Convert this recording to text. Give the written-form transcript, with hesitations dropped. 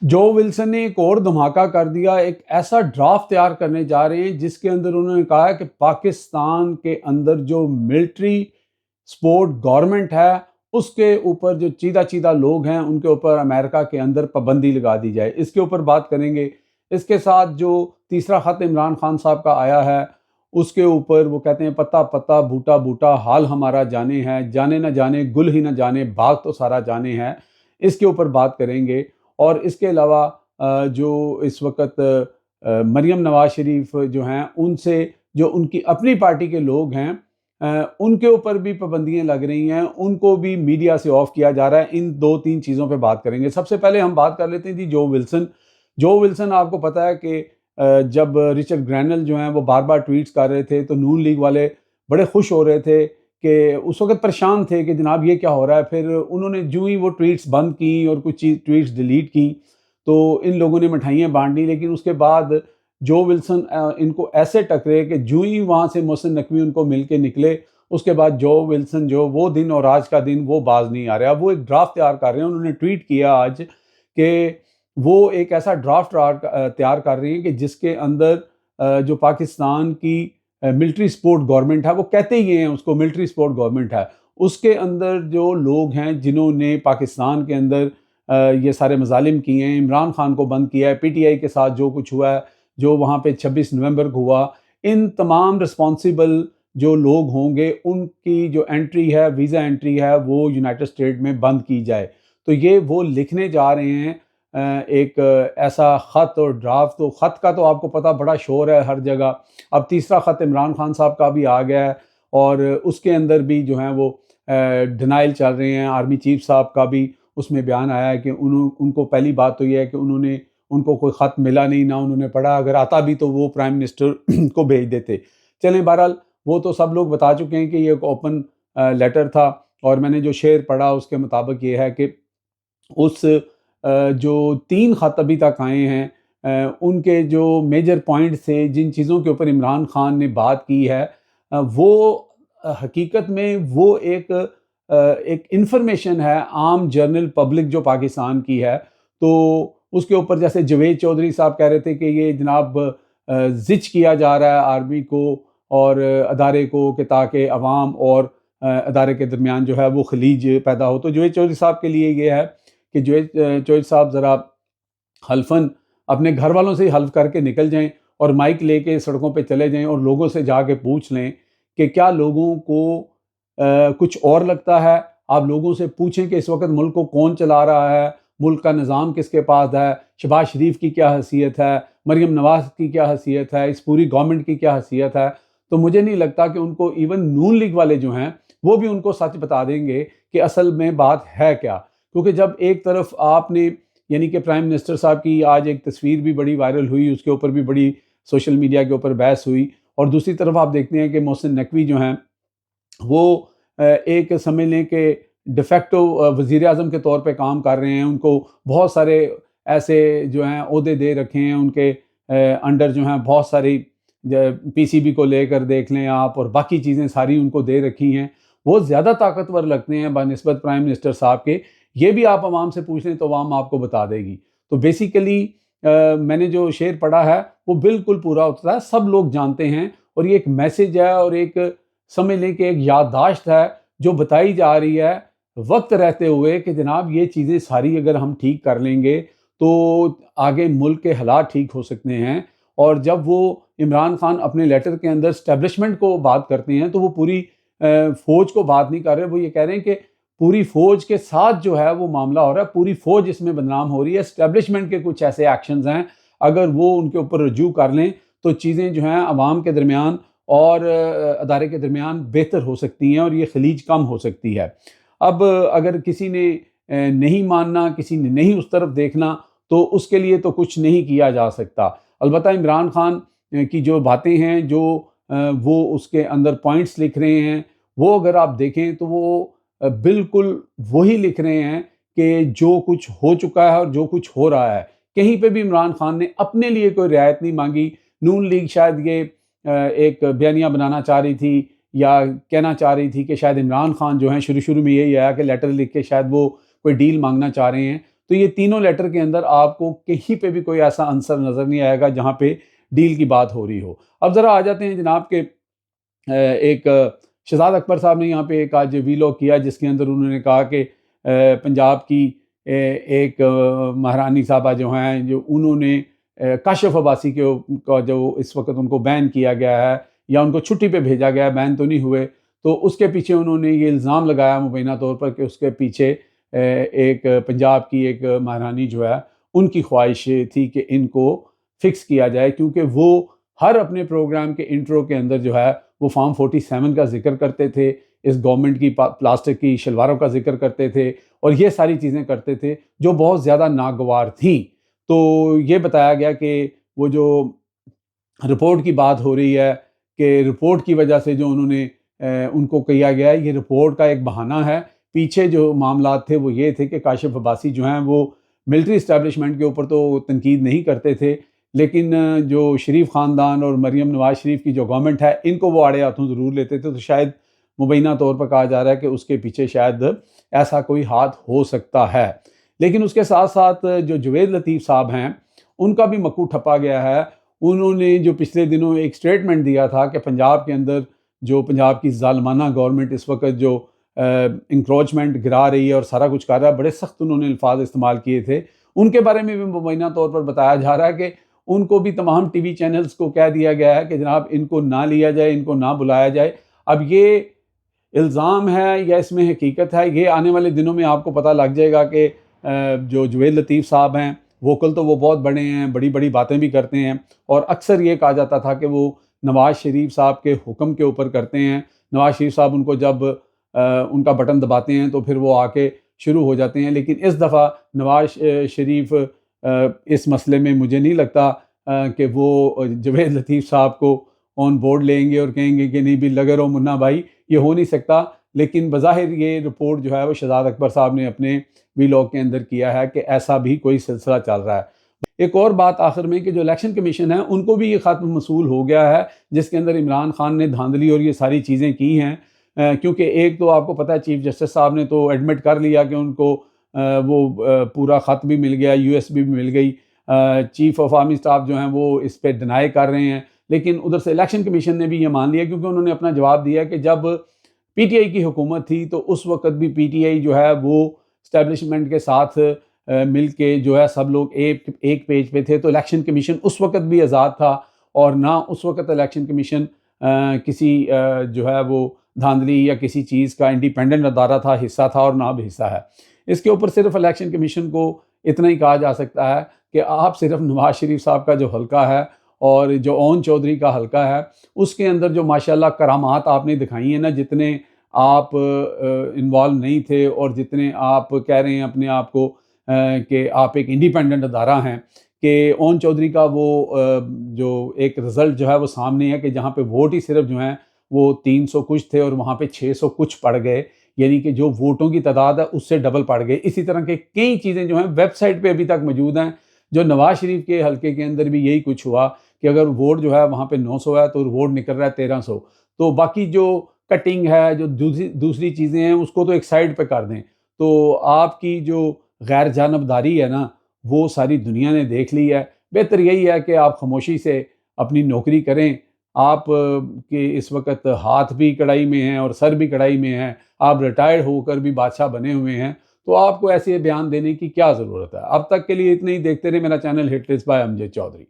जो विल्सन ने एक और धमाका कर दिया, एक ऐसा ड्राफ्ट तैयार करने जा रहे हैं जिसके अंदर उन्होंने कहा है कि पाकिस्तान के अंदर जो मिलिट्री सपोर्ट गवर्नमेंट है उसके ऊपर जो चीदा चीदा लोग हैं उनके ऊपर अमेरिका के अंदर पाबंदी लगा दी जाए। इसके ऊपर बात करेंगे। इसके साथ जो तीसरा खत इमरान खान साहब का आया है उसके ऊपर वो कहते हैं पत्ता पत्ता बूटा बूटा हाल हमारा जाने है, जाने ना जाने गुल ही ना जाने बाग तो सारा जाने है। इसके ऊपर बात करेंगे। और इसके अलावा जो इस वक्त मरियम नवाज शरीफ जो हैं उनसे जो उनकी अपनी पार्टी के लोग हैं उनके ऊपर भी पाबंदियां लग रही हैं, उनको भी मीडिया से ऑफ किया जा रहा है। इन दो तीन चीज़ों पे बात करेंगे। सबसे पहले हम बात कर लेते हैं जी जो विल्सन आपको पता है कि जब रिचर्ड ग्रैनल जो हैं वो बार बार ट्वीट्स कर रहे थे तो नून लीग वाले बड़े खुश हो रहे थे कि उस वक्त परेशान थे कि जनाब ये क्या हो रहा है। फिर उन्होंने जो ही वो ट्वीट्स बंद की और कुछ चीज ट्वीट्स डिलीट की तो इन लोगों ने मिठाइयाँ बांट दी। लेकिन उसके बाद जो विल्सन इनको ऐसे टकरे कि जो ही वहाँ से मोहसिन नकवी उनको मिल के निकले उसके बाद जो विल्सन जो वो दिन और आज का दिन वो बाज नहीं आ रहा। वो एक ड्राफ्ट तैयार कर रहे हैं। उन्होंने ट्वीट किया आज कि वो एक ऐसा ड्राफ्ट तैयार कर रही हैं कि जिसके अंदर जो पाकिस्तान की मिलिट्री सपोर्ट गवर्नमेंट है, वो कहते ही हैं उसको मिलिट्री सपोर्ट गवर्नमेंट है, उसके अंदर जो लोग हैं जिन्होंने पाकिस्तान के अंदर ये सारे मजालिम किए हैं, इमरान खान को बंद किया है, पीटीआई के साथ जो कुछ हुआ है, जो वहाँ पे 26 नवंबर को हुआ, इन तमाम रिस्पॉन्सिबल जो लोग होंगे उनकी जो एंट्री है, वीज़ा एंट्री है, वो यूनाइटेड स्टेट में बंद की जाए। तो ये वो लिखने जा रहे हैं एक ऐसा ख़त और ड्राफ्ट। तो ख़त का तो आपको पता बड़ा शोर है हर जगह। अब तीसरा ख़त इमरान खान साहब का भी आ गया है और उसके अंदर भी जो है वो डिनाइल चल रहे हैं। आर्मी चीफ साहब का भी उसमें बयान आया है कि उनको पहली बात तो ये है कि उनको कोई ख़त मिला नहीं, ना उन्होंने पढ़ा। अगर आता भी तो वो प्राइम मिनिस्टर को भेज देते। चलें, बहरहाल वो तो सब लोग बता चुके हैं कि ये एक ओपन लेटर था। और मैंने जो शेर पढ़ा उसके मुताबिक ये है कि उस जो 3 ख़त अभी तक आए हैं उनके जो मेजर पॉइंट थे, जिन चीज़ों के ऊपर इमरान खान ने बात की है वो हकीकत में वो एक इन्फॉर्मेशन है आम जनरल पब्लिक जो पाकिस्तान की है। तो उसके ऊपर जैसे जवेद चौधरी साहब कह रहे थे कि ये जनाब ज़िच किया जा रहा है आर्मी को और अदारे को कि ताकि अवाम और अदारे के दरमियान जो है वो खलीज पैदा हो। तो जवेद चौधरी साहब के लिए ये है कि जवेद चौधरी साहब ज़रा हल्फन अपने घर वालों से ही हल्फ करके निकल जाएं और माइक लेके सड़कों पे चले जाएं और लोगों से जाके पूछ लें कि क्या लोगों को कुछ और लगता है। आप लोगों से पूछें कि इस वक्त मुल्क को कौन चला रहा है, मुल्क का निज़ाम किसके पास है, शहबाज शरीफ की क्या हैसियत है, मरियम नवाज की क्या हैसियत है, इस पूरी गवर्नमेंट की क्या हैसियत है। तो मुझे नहीं लगता कि उनको इवन नून लीग वाले जो हैं वो भी उनको सच बता देंगे कि असल में बात है क्या। क्योंकि जब एक तरफ आपने यानी कि प्राइम मिनिस्टर साहब की आज एक तस्वीर भी बड़ी वायरल हुई, उसके ऊपर भी बड़ी सोशल मीडिया के ऊपर बहस हुई, और दूसरी तरफ आप देखते हैं कि मोहसिन नकवी जो हैं वो एक समझ लें कि डिफेक्टो वज़ीर आज़म के तौर पे काम कर रहे हैं। उनको बहुत सारे ऐसे जो हैं ओहदे दे रखे हैं उनके अंडर जो हैं बहुत सारी पीसीबी को लेकर देख लें आप, और बाकी चीज़ें सारी उनको दे रखी हैं। वो ज़्यादा ताकतवर लगते हैं बनिस्बत प्राइम मिनिस्टर साहब के। ये भी आप आवाम से पूछ लें तो आवाम आपको बता देगी। तो बेसिकली मैंने जो शेर पढ़ा है वो बिल्कुल पूरा होता है, सब लोग जानते हैं। और ये एक मैसेज है और एक समझ लें कि एक याददाश्त है जो बताई जा रही है वक्त रहते हुए कि जनाब ये चीज़ें सारी अगर हम ठीक कर लेंगे तो आगे मुल्क के हालात ठीक हो सकते हैं। और जब वो इमरान खान अपने लेटर के अंदर स्टैब्लिशमेंट को बात करते हैं तो वो पूरी फौज को बात नहीं कर रहे। वो ये कह रहे हैं कि पूरी फौज के साथ जो है वो मामला हो रहा है, पूरी फौज इसमें बदनाम हो रही है। स्टैब्लिशमेंट के कुछ ऐसे एक्शंस हैं, अगर वो उनके ऊपर रजू कर लें तो चीज़ें जो हैं अवाम के दरमियान और अदारे के दरमियान बेहतर हो सकती हैं और ये खलीज कम हो सकती है। अब अगर किसी ने नहीं मानना, किसी ने नहीं उस तरफ देखना, तो उसके लिए तो कुछ नहीं किया जा सकता। अलबत्ता इमरान खान की जो बातें हैं, जो वो उसके अंदर पॉइंट्स लिख रहे हैं, वो अगर आप देखें तो वो बिल्कुल वही लिख रहे हैं कि जो कुछ हो चुका है और जो कुछ हो रहा है। कहीं पे भी इमरान खान ने अपने लिए कोई रियायत नहीं मांगी। नून लीग शायद ये एक बयानिया बनाना चाह रही थी या कहना चाह रही थी कि शायद इमरान खान जो हैं शुरू शुरू में यही आया कि लेटर लिख के शायद वो कोई डील मांगना चाह रहे हैं। तो ये तीनों लेटर के अंदर आपको कहीं पे भी कोई ऐसा आंसर नज़र नहीं आएगा जहाँ पे डील की बात हो रही हो। अब ज़रा आ जाते हैं जनाब के एक शहजाद अकबर साहब ने यहाँ पे एक आज वीलॉग किया जिसके अंदर उन्होंने कहा कि पंजाब की एक महारानी साहबा जो हैं, जो उन्होंने काशिफ अब्बासी का जो इस वक्त उनको बैन किया गया है या उनको छुट्टी पे भेजा गया है, बैन तो नहीं हुए, तो उसके पीछे उन्होंने ये इल्ज़ाम लगाया मुबैना तौर पर कि उसके पीछे एक पंजाब की एक महारानी जो है उनकी ख्वाहिश थी कि इनको फिक्स किया जाए, क्योंकि वो हर अपने प्रोग्राम के इंट्रो के अंदर जो है वो फॉर्म 47 का जिक्र करते थे, इस गवर्नमेंट की प्लास्टिक की शलवारों का जिक्र करते थे और ये सारी चीज़ें करते थे जो बहुत ज़्यादा नागवार थी। तो ये बताया गया कि वो जो रिपोर्ट की बात हो रही है कि रिपोर्ट की वजह से जो उन्होंने उनको किया गया है, ये रिपोर्ट का एक बहाना है। पीछे जो मामलात थे वो ये थे कि काशिफ अब्बासी जो हैं वो मिलिट्री इस्टेब्लिशमेंट के ऊपर तो तनकीद नहीं करते थे, लेकिन जो शरीफ ख़ानदान और मरीम नवाज़ शरीफ की जो गवर्नमेंट है इनको वो आड़े हाथों ज़रूर लेते थे। तो शायद मुबैना तौर पर कहा जा रहा है कि उसके पीछे शायद ऐसा कोई हाथ हो सकता है। लेकिन उसके साथ साथ जो जवेद लतीफ़ साहब हैं उनका भी मक्कू ठप्पा गया है। उन्होंने जो पिछले दिनों एक स्टेटमेंट दिया था कि पंजाब के अंदर जो पंजाब की ज़ालिमाना गवर्नमेंट इस वक्त जो इंक्रोचमेंट गिरा रही है और सारा कुछ कर रहा है, बड़े सख्त उन्होंने अल्फाज इस्तेमाल किए थे। उनके बारे में भी मुबैना तौर पर बताया जा रहा है कि उनको भी तमाम टीवी चैनल्स को कह दिया गया है कि जनाब इनको ना लिया जाए, इनको ना बुलाया जाए। अब ये इल्ज़ाम है या इसमें हकीकत है, ये आने वाले दिनों में आपको पता लग जाएगा कि जो जवेद लतीफ़ साहब हैं वोकल तो वो बहुत बड़े हैं, बड़ी बड़ी बातें भी करते हैं और अक्सर ये कहा जाता था कि वो नवाज़ शरीफ साहब के हुक्म के ऊपर करते हैं। नवाज़ शरीफ साहब उनको जब उनका बटन दबाते हैं तो फिर वो आके शुरू हो जाते हैं। लेकिन इस दफ़ा नवाज़ शरीफ इस मसले में मुझे नहीं लगता कि वो जवेद लतीफ़ साहब को ऑन बोर्ड लेंगे और कहेंगे कि नहीं भी लगे रहो मुन्ना भाई, ये हो नहीं सकता। लेकिन बज़ाहिर ये रिपोर्ट जो है वो शहजाद अकबर साहब ने अपने वीलॉग के अंदर किया है कि ऐसा भी कोई सिलसिला चल रहा है। एक और बात आखिर में कि जो इलेक्शन कमीशन है उनको भी ये ख़त मसूल हो गया है जिसके अंदर इमरान खान ने धांधली और ये सारी चीज़ें की हैं। क्योंकि एक तो आपको पता है चीफ जस्टिस साहब ने तो एडमिट कर लिया कि उनको पूरा ख़त भी मिल गया, यूएसबी भी मिल गई। चीफ ऑफ आर्मी स्टाफ जो हैं वो इस पर डिनाई कर रहे हैं, लेकिन उधर से इलेक्शन कमीशन ने भी ये मान लिया क्योंकि उन्होंने अपना जवाब दिया कि जब पीटीआई की हुकूमत थी तो उस वक्त भी पीटीआई जो है वो इस्टेब्लिशमेंट के साथ मिल के जो है सब लोग एक पेज पे थे। तो इलेक्शन कमीशन उस वक्त भी आज़ाद था और ना उस वक्त इलेक्शन कमीशन किसी जो है वो धांधली या किसी चीज़ का इंडिपेंडेंट अदारा था, हिस्सा था और ना भी हिस्सा है। इसके ऊपर सिर्फ इलेक्शन कमीशन को इतना ही कहा जा सकता है कि आप सिर्फ नवाज शरीफ साहब का जो हल्का है और जो ओन चौधरी का हल्का है उसके अंदर जो माशाल्लाह करामात आपने दिखाई है ना, जितने आप इन्वॉल्व नहीं थे और जितने आप कह रहे हैं अपने आप को कि आप एक इंडिपेंडेंट अदारा हैं, कि ओन चौधरी का वो जो एक रिज़ल्ट जो है वो सामने है कि जहाँ पे वोट ही सिर्फ जो हैं वो 300 कुछ थे और वहाँ पे 600 कुछ पड़ गए, यानी कि जो वोटों की तादाद है उससे डबल पड़ गए। इसी तरह के कई चीज़ें जो हैं वेबसाइट पे अभी तक मौजूद हैं। जो नवाज शरीफ के हल्के के अंदर भी यही कुछ हुआ कि अगर वोट जो है वहाँ पे 900 है तो वोट निकल रहा है 1300। तो बाकी जो कटिंग है, जो दूसरी चीज़ें हैं उसको तो एक साइड पे कर दें। तो आपकी जो गैर जानबदारी है ना वो सारी दुनिया ने देख ली है। बेहतर यही है कि आप खामोशी से अपनी नौकरी करें। आप के इस वक्त हाथ भी कढ़ाई में हैं और सर भी कढ़ाई में है, आप रिटायर्ड होकर भी बादशाह बने हुए हैं, तो आपको ऐसे बयान देने की क्या ज़रूरत है। अब तक के लिए इतना ही। देखते रहे मेरा channel hit list by Amjad Chaudhary.